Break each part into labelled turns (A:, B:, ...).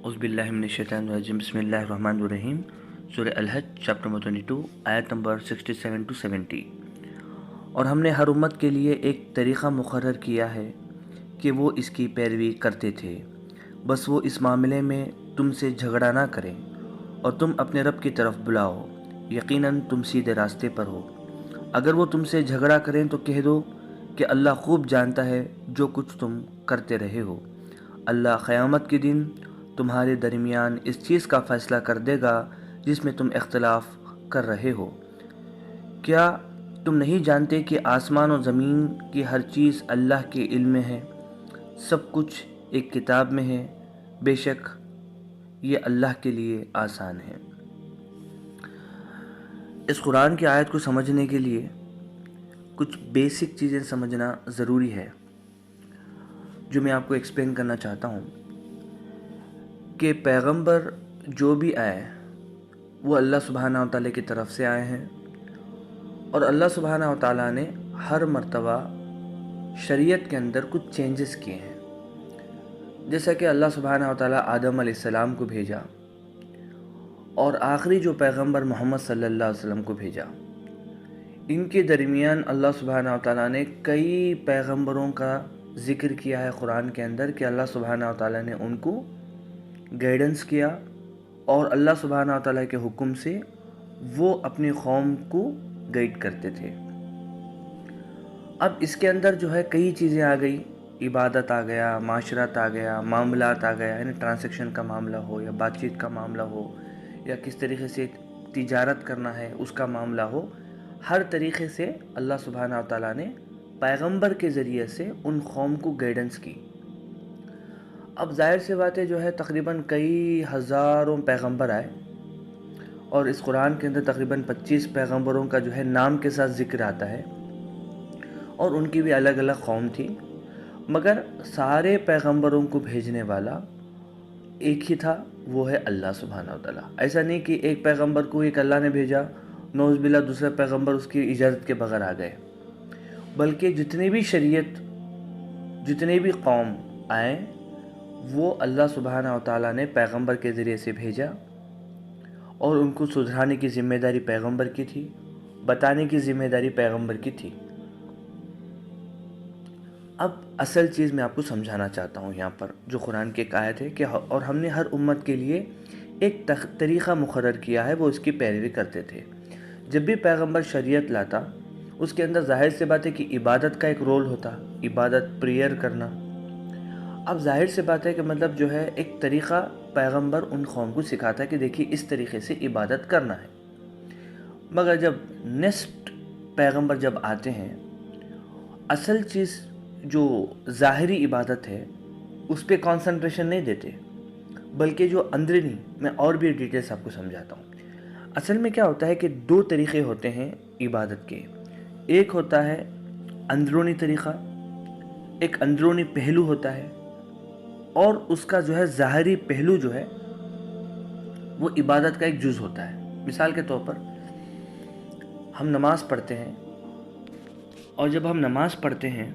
A: اعوذ باللہ من الشیطان الرجیم بسم اللہ الرحمن الرحیم۔ سورہ الحج چیپٹر نمبر 22 آیت نمبر 67 to 70۔ اور ہم نے ہر امت کے لیے ایک طریقہ مقرر کیا ہے کہ وہ اس کی پیروی کرتے تھے، بس وہ اس معاملے میں تم سے جھگڑا نہ کریں اور تم اپنے رب کی طرف بلاؤ، یقیناً تم سیدھے راستے پر ہو۔ اگر وہ تم سے جھگڑا کریں تو کہہ دو کہ اللہ خوب جانتا ہے جو کچھ تم کرتے رہے ہو۔ اللہ قیامت کے دن تمہارے درمیان اس چیز کا فیصلہ کر دے گا جس میں تم اختلاف کر رہے ہو۔ کیا تم نہیں جانتے کہ آسمان و زمین کی ہر چیز اللہ کے علم میں ہے، سب کچھ ایک کتاب میں ہے، بے شک یہ اللہ کے لیے آسان ہے۔ اس قرآن کی آیت کو سمجھنے کے لیے کچھ بیسک چیزیں سمجھنا ضروری ہے، جو میں آپ کو ایکسپلین کرنا چاہتا ہوں کہ پیغمبر جو بھی آئے وہ اللہ سبحانہ و تعالیٰ کی طرف سے آئے ہیں، اور اللہ سبحانہ و تعالیٰ نے ہر مرتبہ شریعت کے اندر کچھ چینجز کیے ہیں۔ جیسا کہ اللہ سبحانہ و تعالیٰ آدم علیہ السلام کو بھیجا اور آخری جو پیغمبر محمد صلی اللہ علیہ وسلم کو بھیجا، ان کے درمیان اللہ سبحانہ و تعالیٰ نے کئی پیغمبروں کا ذکر کیا ہے قرآن کے اندر کہ اللہ سبحانہ و تعالیٰ نے ان کو گائیڈنس کیا، اور اللہ سبحانہ و تعالیٰ کے حکم سے وہ اپنی قوم کو گائیڈ کرتے تھے۔ اب اس کے اندر جو ہے کئی چیزیں آ گئی، عبادت آ گیا، معاشرت آ گیا، معاملات آ گیا، یعنی ٹرانزیکشن کا معاملہ ہو یا بات چیت کا معاملہ ہو یا کس طریقے سے تجارت کرنا ہے اس کا معاملہ ہو، ہر طریقے سے اللہ سبحانہ و تعالیٰ نے پیغمبر کے ذریعے سے ان قوم کو گائیڈنس کی۔ اب ظاہر سی باتیں جو ہے تقریباً کئی ہزاروں پیغمبر آئے، اور اس قرآن کے اندر تقریباً 25 پیغمبروں کا جو ہے نام کے ساتھ ذکر آتا ہے، اور ان کی بھی الگ الگ قوم تھی، مگر سارے پیغمبروں کو بھیجنے والا ایک ہی تھا، وہ ہے اللہ سبحانہ و تعالیٰ۔ ایسا نہیں کہ ایک پیغمبر کو ایک اللہ نے بھیجا، نعوذ باللہ دوسرا پیغمبر اس کی اجازت کے بغیر آ گئے، بلکہ جتنی بھی شریعت، جتنے بھی قوم آئے وہ اللہ سبحانہ و تعالیٰ نے پیغمبر کے ذریعے سے بھیجا، اور ان کو سدھرانے کی ذمہ داری پیغمبر کی تھی، بتانے کی ذمہ داری پیغمبر کی تھی۔ اب اصل چیز میں آپ کو سمجھانا چاہتا ہوں یہاں پر، جو قرآن کی ایک آیت ہے کہ اور ہم نے ہر امت کے لیے ایک طریقہ مقرر کیا ہے، وہ اس کی پیروی کرتے تھے۔ جب بھی پیغمبر شریعت لاتا اس کے اندر ظاہر سی بات ہے کہ عبادت کا ایک رول ہوتا، عبادت، پریئر کرنا۔ اب ظاہر سی بات ہے کہ مطلب جو ہے ایک طریقہ پیغمبر ان قوم کو سکھاتا ہے کہ دیکھیے اس طریقے سے عبادت کرنا ہے، مگر جب نیکسٹ پیغمبر جب آتے ہیں، اصل چیز جو ظاہری عبادت ہے اس پہ کانسنٹریشن نہیں دیتے، بلکہ جو اندرونی، میں اور بھی ڈیٹیلز آپ کو سمجھاتا ہوں۔ اصل میں کیا ہوتا ہے کہ دو طریقے ہوتے ہیں عبادت کے، ایک ہوتا ہے اندرونی طریقہ، ایک اندرونی پہلو ہوتا ہے، اور اس کا جو ہے ظاہری پہلو جو ہے وہ عبادت کا ایک جز ہوتا ہے۔ مثال کے طور پر ہم نماز پڑھتے ہیں، اور جب ہم نماز پڑھتے ہیں،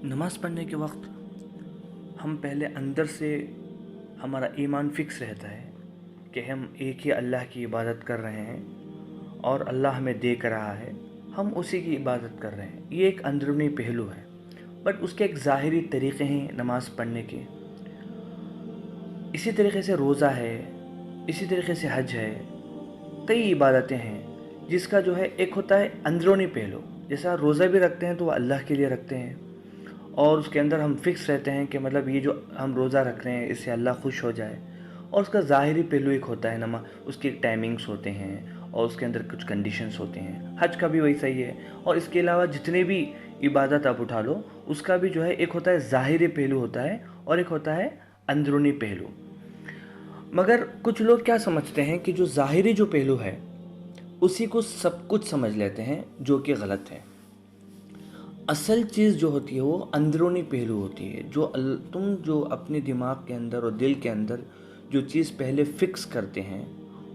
A: نماز پڑھنے کے وقت ہم پہلے اندر سے ہمارا ایمان فکس رہتا ہے کہ ہم ایک ہی اللہ کی عبادت کر رہے ہیں، اور اللہ ہمیں دیکھ رہا ہے، ہم اسی کی عبادت کر رہے ہیں۔ یہ ایک اندرونی پہلو ہے، بٹ اس کے ایک ظاہری طریقے ہیں نماز پڑھنے کے۔ اسی طریقے سے روزہ ہے، اسی طریقے سے حج ہے، کئی عبادتیں ہیں جس کا جو ہے ایک ہوتا ہے اندرونی پہلو۔ جیسا روزہ بھی رکھتے ہیں تو وہ اللہ کے لیے رکھتے ہیں، اور اس کے اندر ہم فکس رہتے ہیں کہ مطلب یہ جو ہم روزہ رکھ رہے ہیں اس سے اللہ خوش ہو جائے، اور اس کا ظاہری پہلو ایک ہوتا ہے نماز، اس کی ٹائمنگز ہوتے ہیں اور اس کے اندر کچھ کنڈیشنز ہوتے ہیں۔ حج کا بھی ویسا ہی ہے، اور اس کے علاوہ جتنے بھی عبادت آپ اٹھا لو اس کا بھی جو ہے ایک ہوتا ہے ظاہری پہلو ہوتا ہے، اور ایک ہوتا ہے اندرونی پہلو۔ مگر کچھ لوگ کیا سمجھتے ہیں کہ جو ظاہری جو پہلو ہے اسی کو سب کچھ سمجھ لیتے ہیں، جو کہ غلط ہے۔ اصل چیز جو ہوتی ہے وہ اندرونی پہلو ہوتی ہے، جو تم جو اپنے دماغ کے اندر اور دل کے اندر جو چیز پہلے فکس کرتے ہیں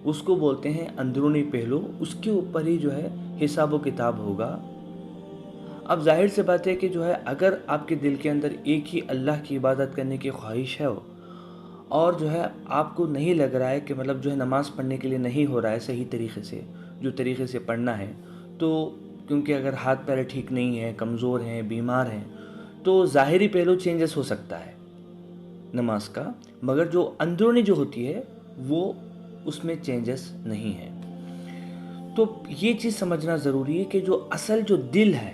A: اس کو بولتے ہیں اندرونی پہلو، اس کے اوپر ہی جو ہے حساب و کتاب ہوگا۔ اب ظاہر سے بات ہے کہ جو ہے اگر آپ کے دل کے اندر ایک ہی اللہ کی عبادت کرنے کی خواہش ہے اور جو ہے آپ کو نہیں لگ رہا ہے کہ مطلب جو ہے نماز پڑھنے کے لیے نہیں ہو رہا ہے صحیح طریقے سے، جو طریقے سے پڑھنا ہے، تو کیونکہ اگر ہاتھ پیر ٹھیک نہیں ہیں، کمزور ہیں، بیمار ہیں، تو ظاہری پہلو چینجز ہو سکتا ہے نماز کا، مگر جو اندرونی جو ہوتی ہے وہ اس میں چینجز نہیں ہے۔ تو یہ چیز سمجھنا ضروری ہے کہ جو اصل جو دل ہے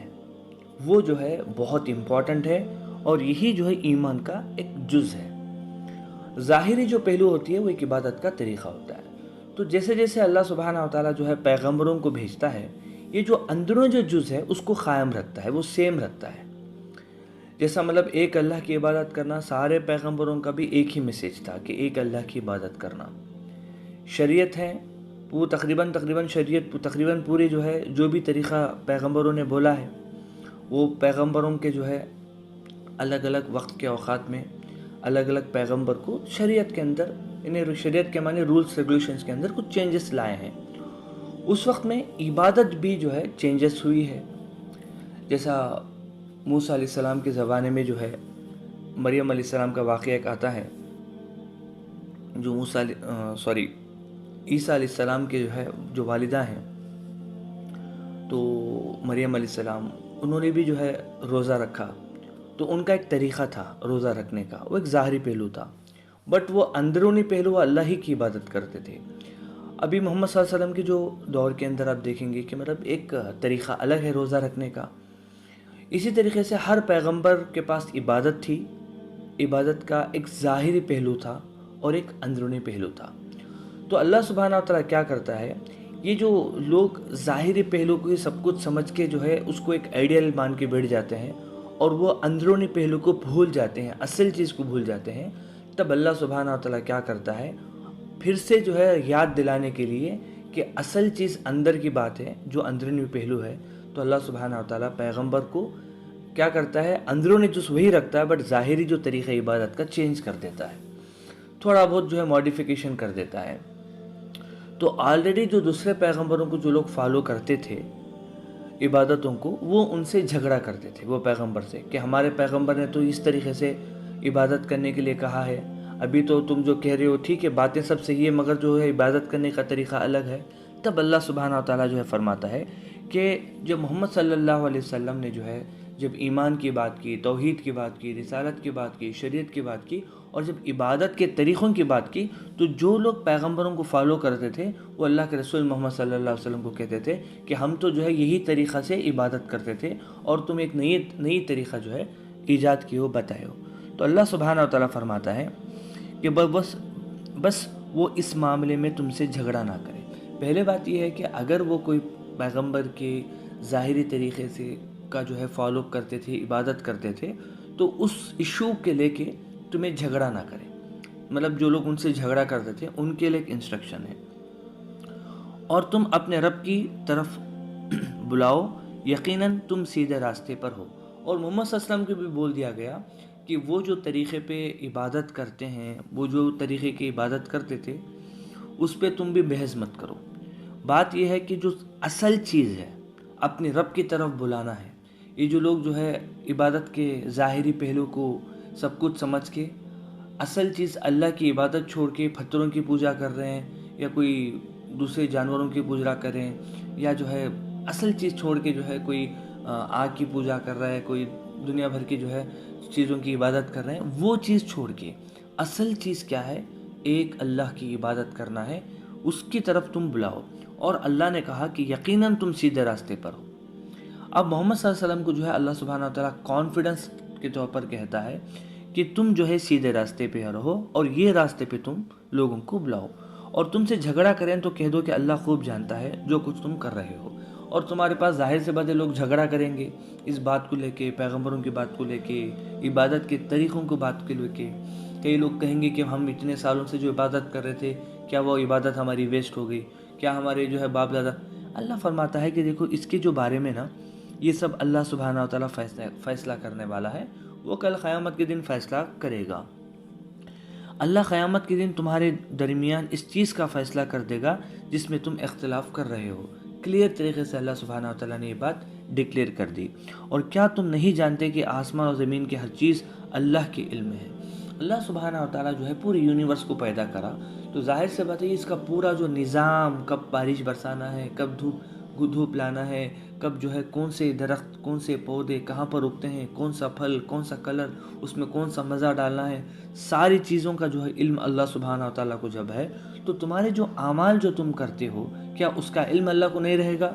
A: وہ جو ہے بہت امپورٹنٹ ہے، اور یہی جو ہے ایمان کا ایک جز ہے۔ ظاہری جو پہلو ہوتی ہے وہ ایک عبادت کا طریقہ ہوتا ہے۔ تو جیسے جیسے اللہ سبحانہ و تعالیٰ جو ہے پیغمبروں کو بھیجتا ہے، یہ جو اندرون جو جز ہے اس کو قائم رکھتا ہے، وہ سیم رکھتا ہے۔ جیسا مطلب ایک اللہ کی عبادت کرنا، سارے پیغمبروں کا بھی ایک ہی میسیج تھا کہ ایک اللہ کی عبادت کرنا۔ شریعت ہے وہ تقریباً شریعت تقریباً پوری جو ہے جو بھی طریقہ پیغمبروں نے بولا ہے، وہ پیغمبروں کے جو ہے الگ الگ وقت کے اوقات میں الگ الگ پیغمبر کو شریعت کے اندر، انہیں شریعت کے معنی رولز ریگولیشنز کے اندر کچھ چینجز لائے ہیں۔ اس وقت میں عبادت بھی جو ہے چینجز ہوئی ہے۔ جیسا موسیٰ علیہ السلام کے زمانے میں جو ہے مریم علیہ السلام کا واقعہ ایک آتا ہے، جو عیسیٰ علیہ السلام کے جو ہے جو والدہ ہیں، تو مریم علیہ السلام، انہوں نے بھی جو ہے روزہ رکھا، تو ان کا ایک طریقہ تھا روزہ رکھنے کا، وہ ایک ظاہری پہلو تھا، بٹ وہ اندرونی پہلو وہ اللہ ہی کی عبادت کرتے تھے۔ ابھی محمد صلی اللہ علیہ وسلم کے جو دور کے اندر آپ دیکھیں گے کہ مطلب ایک طریقہ الگ ہے روزہ رکھنے کا۔ اسی طریقے سے ہر پیغمبر کے پاس عبادت تھی، عبادت کا ایک ظاہری پہلو تھا اور ایک اندرونی پہلو تھا۔ تو اللہ سبحانہ و تعالیٰ کیا کرتا ہے، یہ جو لوگ ظاہری پہلو کو ہی سب کچھ سمجھ کے جو ہے اس کو ایک آئیڈیل مان کے بیٹھ جاتے ہیں، اور وہ اندرونی پہلو کو بھول جاتے ہیں، اصل چیز کو بھول جاتے ہیں، تب اللہ سبحانہ و تعالیٰ کیا کرتا ہے، پھر سے جو ہے یاد دلانے کے لیے کہ اصل چیز اندر کی بات ہے، جو اندرونی پہلو ہے، تو اللہ سبحانہ و تعالیٰ پیغمبر کو کیا کرتا ہے، اندرونی چیز وہی رکھتا ہے، بٹ ظاہری جو طریقہ عبادت کا چینج کر دیتا ہے، تھوڑا بہت جو ہے ماڈیفیکیشن کر دیتا ہے۔ تو آلریڈی جو دوسرے پیغمبروں کو جو لوگ فالو کرتے تھے عبادتوں کو، وہ ان سے جھگڑا کرتے تھے، وہ پیغمبر سے، کہ ہمارے پیغمبر نے تو اس طریقے سے عبادت کرنے کے لیے کہا ہے، ابھی تو تم جو کہہ رہے ہو ٹھیک ہے، باتیں سب صحیح ہے، مگر جو ہے عبادت کرنے کا طریقہ الگ ہے۔ تب اللہ سبحانہ و تعالیٰ جو ہے فرماتا ہے کہ جب محمد صلی اللہ علیہ وسلم نے جو ہے جب ایمان کی بات کی، توحید کی بات کی، رسالت کی بات کی، شریعت کی بات کی، اور جب عبادت کے طریقوں کی بات کی، تو جو لوگ پیغمبروں کو فالو کرتے تھے وہ اللہ کے رسول محمد صلی اللہ علیہ وسلم کو کہتے تھے کہ ہم تو جو ہے یہی طریقہ سے عبادت کرتے تھے، اور تم ایک نئی طریقہ جو ہے ایجاد کیے ہو، بتائے ہو۔ تو اللہ سبحانہ و تعالیٰ فرماتا ہے کہ بس وہ اس معاملے میں تم سے جھگڑا نہ کرے۔ پہلے بات یہ ہے کہ اگر وہ کوئی پیغمبر کے ظاہری طریقے سے کا جو ہے فالو کرتے تھے، عبادت کرتے تھے، تو اس ایشو کے لے کے تمہیں جھگڑا نہ کرے، مطلب جو لوگ ان سے جھگڑا کرتے تھے ان کے لیے ایک انسٹرکشن ہے، اور تم اپنے رب کی طرف بلاؤ، یقیناً تم سیدھے راستے پر ہو۔ اور محمد صلی اللہ علیہ وسلم کو بھی بول دیا گیا کہ وہ جو طریقے پہ عبادت کرتے ہیں، وہ جو طریقے کی عبادت کرتے تھے، اس پہ تم بھی بحث مت کرو۔ بات یہ ہے کہ جو اصل چیز ہے اپنے رب کی طرف بلانا ہے۔ یہ جو لوگ جو ہے عبادت کے ظاہری پہلو کو سب کچھ سمجھ کے اصل چیز اللہ کی عبادت چھوڑ کے پتھروں کی پوجا کر رہے ہیں، یا کوئی دوسرے جانوروں کی پوجا کر رہے ہیں، یا جو ہے اصل چیز چھوڑ کے جو ہے کوئی آگ کی پوجا کر رہا ہے، کوئی دنیا بھر کی جو ہے چیزوں کی عبادت کر رہے ہیں، وہ چیز چھوڑ کے اصل چیز کیا ہے، ایک اللہ کی عبادت کرنا ہے، اس کی طرف تم بلاؤ۔ اور اللہ نے کہا کہ یقیناً تم سیدھے راستے پر ہو۔ اب محمد صلی اللہ علیہ وسلم کو جو ہے اللہ سبحانہ و تعالیٰ کانفیڈنس کے طور پر کہتا ہے کہ تم جو ہے سیدھے راستے پہ رہو، اور یہ راستے پہ تم لوگوں کو بلاؤ، اور تم سے جھگڑا کریں تو کہہ دو کہ اللہ خوب جانتا ہے جو کچھ تم کر رہے ہو۔ اور تمہارے پاس ظاہر سے بات ہے، لوگ جھگڑا کریں گے اس بات کو لے کے، پیغمبروں کی بات کو لے کے، عبادت کے طریقوں کو بات کو لے کے۔ کئی لوگ کہیں گے کہ ہم اتنے سالوں سے جو عبادت کر رہے تھے، کیا وہ عبادت ہماری ویسٹ ہو گئی؟ کیا ہمارے جو ہے باپ دادا؟ اللہ فرماتا ہے کہ دیکھو اس کے جو بارے میں نا، یہ سب اللہ سبحانہ و تعالیٰ فیصلہ کرنے والا ہے، وہ کل قیامت کے دن فیصلہ کرے گا۔ اللہ قیامت کے دن تمہارے درمیان اس چیز کا فیصلہ کر دے گا جس میں تم اختلاف کر رہے ہو۔ کلیئر طریقے سے اللہ سبحانہ و تعالیٰ نے یہ بات ڈکلیئر کر دی۔ اور کیا تم نہیں جانتے کہ آسمان اور زمین کی ہر چیز اللہ کے علم ہے؟ اللہ سبحانہ و تعالیٰ جو ہے پورے یونیورس کو پیدا کرا، تو ظاہر سے بات ہے اس کا پورا جو نظام، کب بارش برسانا ہے، کب دھوپ لانا ہے، کب جو ہے کون سے درخت، کون سے پودے کہاں پر اگتے ہیں، کون سا پھل، کون سا کلر، اس میں کون سا مزہ ڈالنا ہے، ساری چیزوں کا جو ہے علم اللہ سبحانہ و تعالیٰ کو جب ہے، تو تمہارے جو اعمال جو تم کرتے ہو، کیا اس کا علم اللہ کو نہیں رہے گا؟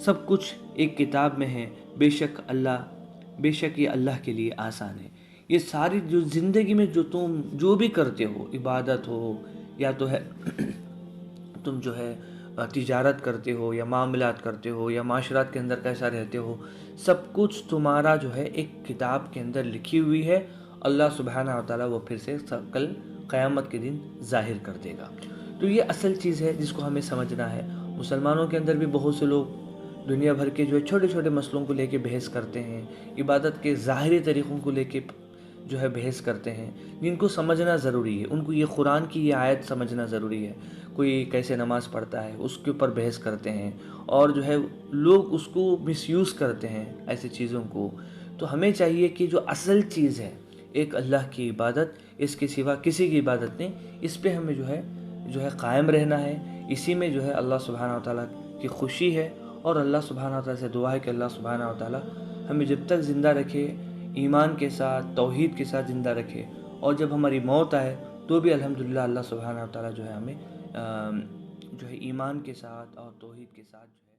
A: سب کچھ ایک کتاب میں ہے، بے شک یہ اللہ کے لیے آسان ہے۔ یہ ساری جو زندگی میں جو تم جو بھی کرتے ہو، عبادت ہو یا تو ہے تم جو ہے تجارت کرتے ہو یا معاملات کرتے ہو یا معاشرات کے اندر کیسا رہتے ہو، سب کچھ تمہارا جو ہے ایک کتاب کے اندر لکھی ہوئی ہے۔ اللہ سبحانہ و تعالیٰ وہ پھر سے کل قیامت کے دن ظاہر کر دے گا۔ تو یہ اصل چیز ہے جس کو ہمیں سمجھنا ہے۔ مسلمانوں کے اندر بھی بہت سے لوگ دنیا بھر کے جو ہے چھوٹے چھوٹے مسئلوں کو لے کے بحث کرتے ہیں، عبادت کے ظاہری طریقوں کو لے کے جو ہے بحث کرتے ہیں، جن کو سمجھنا ضروری ہے۔ ان کو یہ قرآن کی یہ آیت سمجھنا ضروری ہے۔ کوئی کیسے نماز پڑھتا ہے اس کے اوپر بحث کرتے ہیں، اور جو ہے لوگ اس کو مس یوز کرتے ہیں ایسی چیزوں کو۔ تو ہمیں چاہیے کہ جو اصل چیز ہے ایک اللہ کی عبادت، اس کے سوا کسی کی عبادت نہیں، اس پہ ہمیں جو ہے قائم رہنا ہے۔ اسی میں جو ہے اللہ سبحانہ و تعالیٰ کی خوشی ہے، اور اللہ سبحانہ و تعالیٰ سے دعا ہے کہ اللہ سبحانہ و تعالیٰ ہمیں جب تک زندہ رکھے ایمان کے ساتھ، توحید کے ساتھ زندہ رکھے، اور جب ہماری موت آئے تو بھی الحمدللہ اللہ سبحانہ و تعالیٰ جو ہے ہمیں جو ہے ایمان کے ساتھ اور توحید کے ساتھ جو ہے